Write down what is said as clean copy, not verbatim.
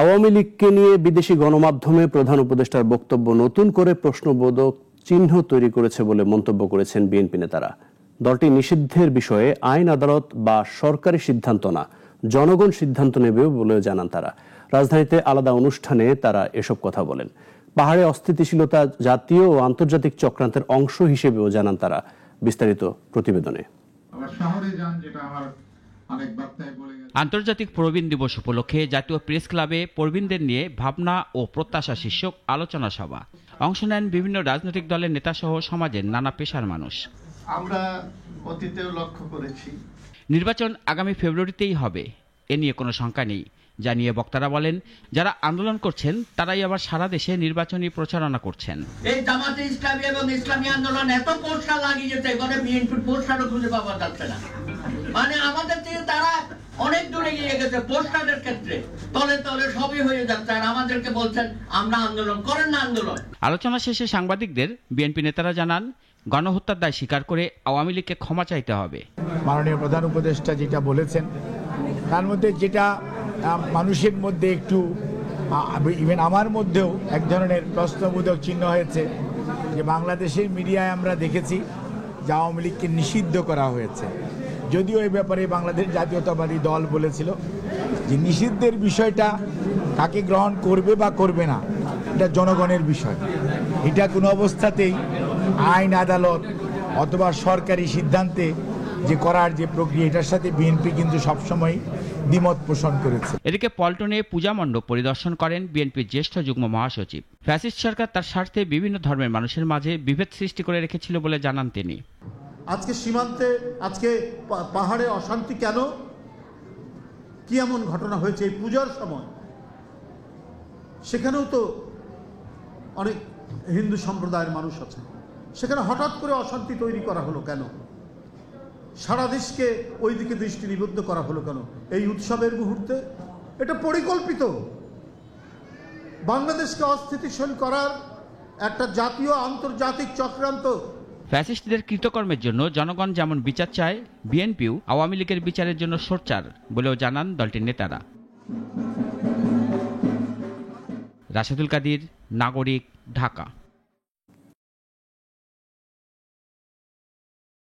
আওয়ামী লীগকে নিয়ে বিদেশি গণমাধ্যমে প্রধান উপদেষ্টার বক্তব্য নতুন করে প্রশ্নবোধক চিহ্ন তৈরি করেছে বলে মন্তব্য করেছেন বিএনপি নেতারা। দলটি নিষিদ্ধের বিষয়ে আইন আদালত বা সরকারি সিদ্ধান্ত না, জনগণ সিদ্ধান্ত নেবে বলেও জানান তারা। রাজধানীতে আলাদা অনুষ্ঠানে তারা এসব কথা বলেন। পাহাড়ে অস্থিতিশীলতা জাতীয় ও আন্তর্জাতিক চক্রান্তের অংশ হিসেবেও জানান তারা। বিস্তারিত প্রতিবেদনে। আন্তর্জাতিক প্রবীণ দিবস উপলক্ষে জাতীয় প্রেস ক্লাবে প্রবীণদের নিয়ে ভাবনা ও প্রত্যাশা শীর্ষক আলোচনা সভা। অংশ নেন বিভিন্ন রাজনৈতিক দলের নেতাসহ সমাজের নানা পেশার মানুষ। আমরা অতীতেও লক্ষ্য করেছি নির্বাচন আগামী ফেব্রুয়ারিতেই হবে, এ নিয়ে কোনো শঙ্কা নেই জানিয়ে বক্তারা বলেন, যারা আন্দোলন করছেন তারাই আবার সারা দেশে নির্বাচনী প্রচারণা করছেন। এই জামাতে ইসলামী এবং ইসলামী আন্দোলন এত পোস্টার লাগিয়েছে, এখানে বিএনপির পোস্টারও খুঁজে পাওয়া যাচ্ছে না। মানে আমাদের থেকে তারা অনেক দূরে গিয়ে গেছে পোস্টারের ক্ষেত্রে, তলে তলে সবই হয়ে যাচ্ছে, আর আমাদেরকে বলছেন আমরা আন্দোলন করেন না। আন্দোলন আলোচনা শেষে সাংবাদিকদের বিএনপি নেতারা জানান, গণহত্যার দায় স্বীকার করে আওয়ামী লীগকে ক্ষমা চাইতে হবে। মাননীয় প্রধান উপদেষ্টা যেটা বলেছেন তার মধ্যে যেটা মানুষের মধ্যে একটু, ইভেন আমার মধ্যেও এক ধরনের প্রশ্নবোধক চিহ্ন হয়েছে যে বাংলাদেশের মিডিয়ায় আমরা দেখেছি যে আওয়ামী লীগকে নিষিদ্ধ করা হয়েছে। যদিও এই ব্যাপারে বাংলাদেশ জাতীয়তাবাদী দল বলেছিল যে নিষিদ্ধের বিষয়টা কাকে গ্রহণ করবে বা করবে না এটা জনগণের বিষয়। এটা কোনো অবস্থাতেই আইন আদালত অথবা সরকারি সিদ্ধান্তে যে করার যে প্রক্রিয়া, এটার সাথে বিএনপি কিন্তু সবসময় দ্বিমত পোষণ করেছে। এদিকে পল্টনে পূজা মণ্ডপ পরিদর্শন করেন বিএনপির জ্যেষ্ঠ যুগ্ম মহাসচিব। ফ্যাসিস্ট সরকার তার স্বার্থে বিভিন্ন ধর্মের মানুষের মাঝে বিভেদ সৃষ্টি করে রেখেছিল বলে জানান তিনি। আজকে সীমান্তে, আজকে পাহাড়ে অশান্তি কেন, কি এমন ঘটনা হয়েছে এই পূজার সময়? সেখানেও তো অনেক হিন্দু সম্প্রদায়ের মানুষ আছে, সেখানে হঠাৎ করে অশান্তি তৈরি করা হলো কেন? সারা দেশকে ওই দিকে দৃষ্টি নিবদ্ধ করা হলো কেন এই উৎসবের মুহূর্তে? এটা পরিকল্পিত, বাংলাদেশকে অস্থিতিশীল করার একটা জাতীয় আন্তর্জাতিক চক্রান্ত। ফ্যাসিস্টদের কৃতকর্মের জন্য জনগণ যেমন বিচার চায়, বিএনপিও আওয়ামী লীগের বিচারের জন্য সোচ্চার বলেও জানান দলটির নেতারা। রাশেদুল কাদির, নাগরিক, ঢাকা।